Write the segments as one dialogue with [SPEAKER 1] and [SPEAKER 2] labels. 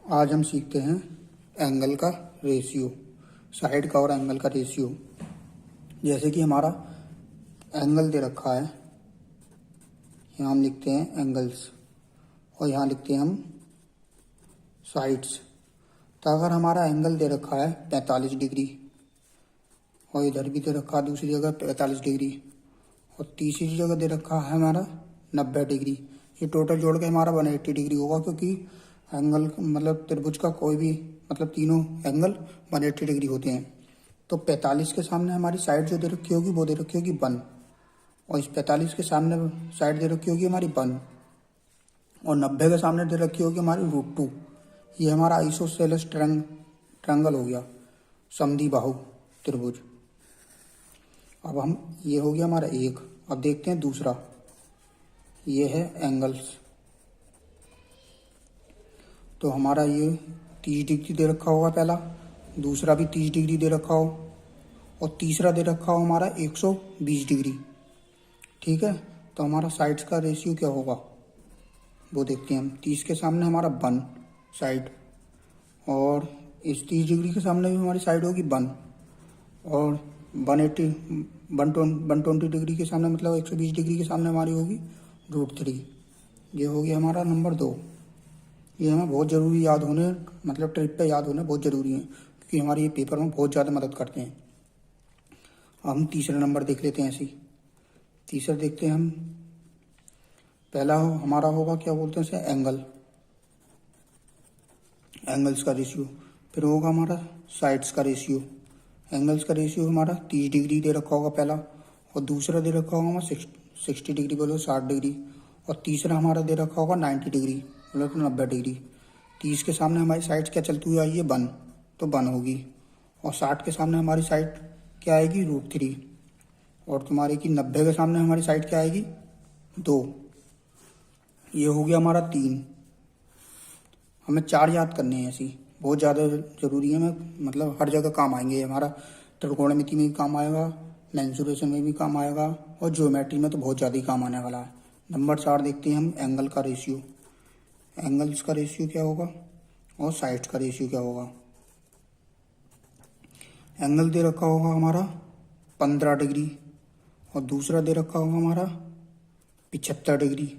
[SPEAKER 1] आज हम सीखते हैं एंगल का रेशियो, साइड का और एंगल का रेशियो। जैसे कि हमारा एंगल दे रखा है, यहाँ हम लिखते हैं एंगल्स और यहाँ लिखते हैं हम साइड्स। तो अगर हमारा एंगल दे रखा है 45 डिग्री और इधर भी दे रखा है दूसरी जगह 45 डिग्री और तीसरी जगह दे रखा है हमारा 90 डिग्री, ये टोटल जोड़ के हमारा 180 डिग्री होगा, क्योंकि एंगल मतलब त्रिभुज का कोई भी मतलब तीनों एंगल 180 डिग्री होते हैं। तो 45 के सामने हमारी साइड जो दे रखी होगी वो दे रखी होगी 1 और इस 45 के सामने साइड दे रखी होगी हमारी 1 और 90 के सामने दे रखी होगी हमारी √2। ये हमारा आइसोसेलेस ट्रायंगल हो गया, समद्वि बाहु त्रिभुज। अब हम ये हो गया हमारा एक। अब देखते हैं दूसरा, ये है एंगल्स। तो हमारा ये 30 डिग्री दे रखा होगा पहला, दूसरा भी 30 डिग्री दे रखा हो और तीसरा दे रखा हो हमारा 120 डिग्री। ठीक है, तो हमारा साइड्स का रेशियो क्या होगा वो देखते हैं हम। 30 के सामने हमारा 1 साइड और इस 30 डिग्री के सामने भी हमारी साइड होगी 1 और 120 डिग्री के सामने मतलब 120 डिग्री के सामने हमारी होगी √3। ये हो गया हमारा नंबर 2। ये हमें बहुत ज़रूरी याद होने, मतलब ट्रिप पे याद होने बहुत ज़रूरी है, क्योंकि हमारे ये पेपर में बहुत ज़्यादा मदद करते हैं। हम तीसरा नंबर देख लेते हैं। ऐसे ही तीसरा देखते हैं हम। पहला हमारा होगा क्या बोलते हैं इसे, एंगल, एंगल्स का रेशियो। फिर होगा हमारा साइड्स का रेशियो। एंगल्स का रेशियो हमारा 30 डिग्री दे रखा होगा पहला और दूसरा दे रखा होगा हमारा 60 डिग्री बोलो 60 डिग्री और तीसरा हमारा दे रखा होगा 90 डिग्री बोलो तो 90 डिग्री। 30 के सामने हमारी साइड क्या चलती हुई आई है 1, तो 1 होगी और 60 के सामने हमारी साइड क्या आएगी √3 और तुम्हारी की 90 के सामने हमारी साइड क्या आएगी 2। ये हो गया हमारा 3। हमें 4 याद करने हैं, ऐसी बहुत ज़्यादा ज़रूरी है। मतलब हर जगह काम आएंगे, हमारा त्रिकोणमिति में भी काम आएगा, मेंसुरेशन में भी काम आएगा और ज्योमेट्री में तो बहुत ज़्यादा ही काम आने वाला है। नंबर 4 देखते हैं हम, एंगल का रेशियो। एंगल्स का रेशियो क्या होगा और साइड्स का रेशियो क्या होगा। एंगल दे रखा होगा हमारा 15 डिग्री और दूसरा दे रखा होगा हमारा 75 डिग्री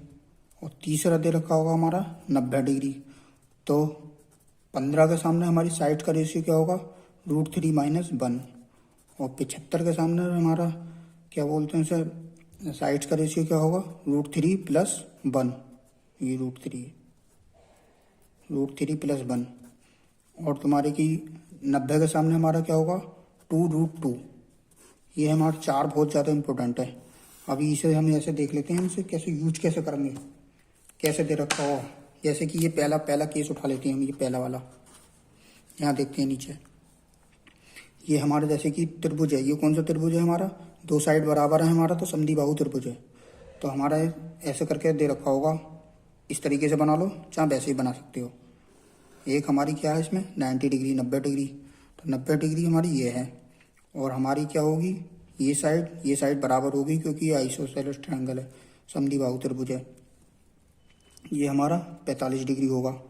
[SPEAKER 1] और तीसरा दे रखा होगा हमारा 90 डिग्री। तो 15 के सामने हमारी साइड का रेशियो क्या होगा √3 - 1 और 75 के सामने हमारा क्या बोलते हैं उसे, साइड्स का रेशियो क्या होगा √3 + 1। ये √3 + 1 और तुम्हारे की 90 के सामने हमारा क्या होगा 2√2। ये हमारा 4 बहुत ज़्यादा इंपॉर्टेंट है। अभी इसे हम ऐसे देख लेते हैं, इसे कैसे यूज कैसे करेंगे, कैसे दे रखा हो। जैसे कि ये पहला केस उठा लेते हैं हम, ये पहला वाला यहाँ देखते हैं नीचे। ये हमारा जैसे कि त्रिभुज है, ये कौन सा त्रिभुज है हमारा, 2 साइड बराबर है हमारा, तो समद्वि बाहु त्रिभुज है। तो हमारा ऐसे करके दे रखा होगा, इस तरीके से बना लो, चाहे वैसे ही बना सकते हो। एक हमारी क्या है इसमें 90 डिग्री 90 डिग्री, तो 90 डिग्री हमारी ये है और हमारी क्या होगी ये साइड बराबर होगी, क्योंकि ये आइसोसेलेस ट्रायंगल है, समद्वि बाहु त्रिभुज है। ये हमारा 45 डिग्री होगा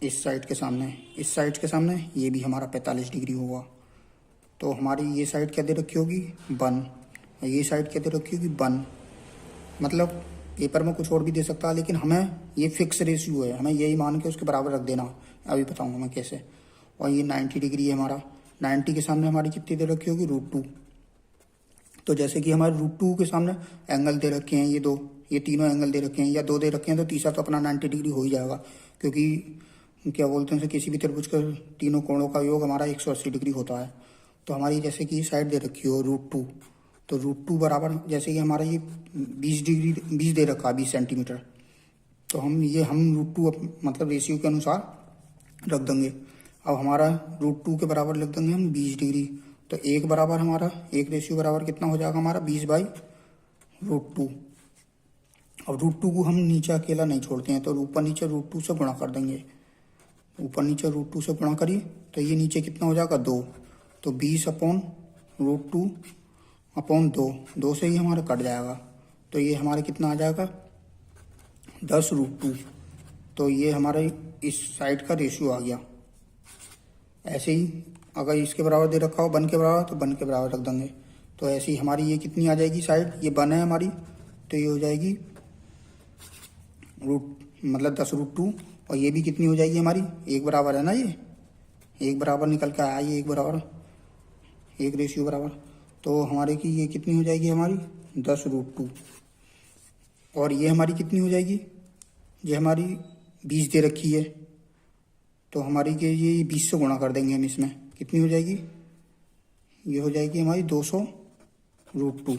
[SPEAKER 1] इस साइड के सामने, इस साइड के सामने ये भी हमारा 45 डिग्री होगा। तो हमारी ये साइड क्या दे रखी होगी 1 और ये साइड क्या दे रखी होगी 1। मतलब पेपर में कुछ और भी दे सकता है, लेकिन हमें ये फिक्स रेशियो है, हमें यही मान के उसके बराबर रख देना। अभी बताऊंगा मैं कैसे। और ये 90 डिग्री है हमारा, 90 के सामने हमारी कितनी दे रखी होगी √2। तो जैसे कि हमारे √2 के सामने एंगल दे रखे हैं ये तीनों एंगल दे रखे हैं या 2 दे रखे हैं, तो तीसरा तो अपना 90 डिग्री हो ही जाएगा, क्योंकि क्या बोलते हैं किसी भी त्रिभुज का तीनों कोणों का योग हमारा 180 डिग्री होता है। तो हमारी जैसे कि साइड दे रखी हो √2, तो √2 बराबर जैसे कि हमारा ये 20 दे रखा है 20 सेंटीमीटर, तो हम √2 मतलब रेशियो के अनुसार रख देंगे। अब हमारा √2 के बराबर लिख देंगे हम 20 डिग्री। तो एक बराबर हमारा एक रेशियो बराबर कितना हो जाएगा हमारा 20/√2। अब √2 को हम नीचे अकेला नहीं छोड़ते हैं, तो ऊपर नीचे √2 से गुणा कर देंगे। ऊपर नीचे √2 से गुणा करिए तो ये नीचे कितना हो जाएगा 2, तो 20/√2/2, 2 से ही हमारा कट जाएगा। तो ये हमारे कितना आ जाएगा 10√2। तो ये हमारे इस साइड का रेशियो आ गया। ऐसे ही अगर इसके बराबर दे रखा हो 1 के बराबर, तो 1 के बराबर रख देंगे। तो ऐसे ही हमारी ये कितनी आ जाएगी साइड, ये 1 है हमारी, तो ये हो जाएगी मतलब 10√2। और ये भी कितनी हो जाएगी हमारी, 1 बराबर है ना, ये 1 बराबर निकल के आया, ये 1 बराबर, 1 रेशियो बराबर। तो हमारे की ये कितनी हो जाएगी हमारी 10√2। और ये हमारी कितनी हो जाएगी, ये हमारी 20 दे रखी है, तो हमारी के ये 20 से गुणा कर देंगे हम। इसमें कितनी हो जाएगी, ये हो जाएगी हमारी 200√2।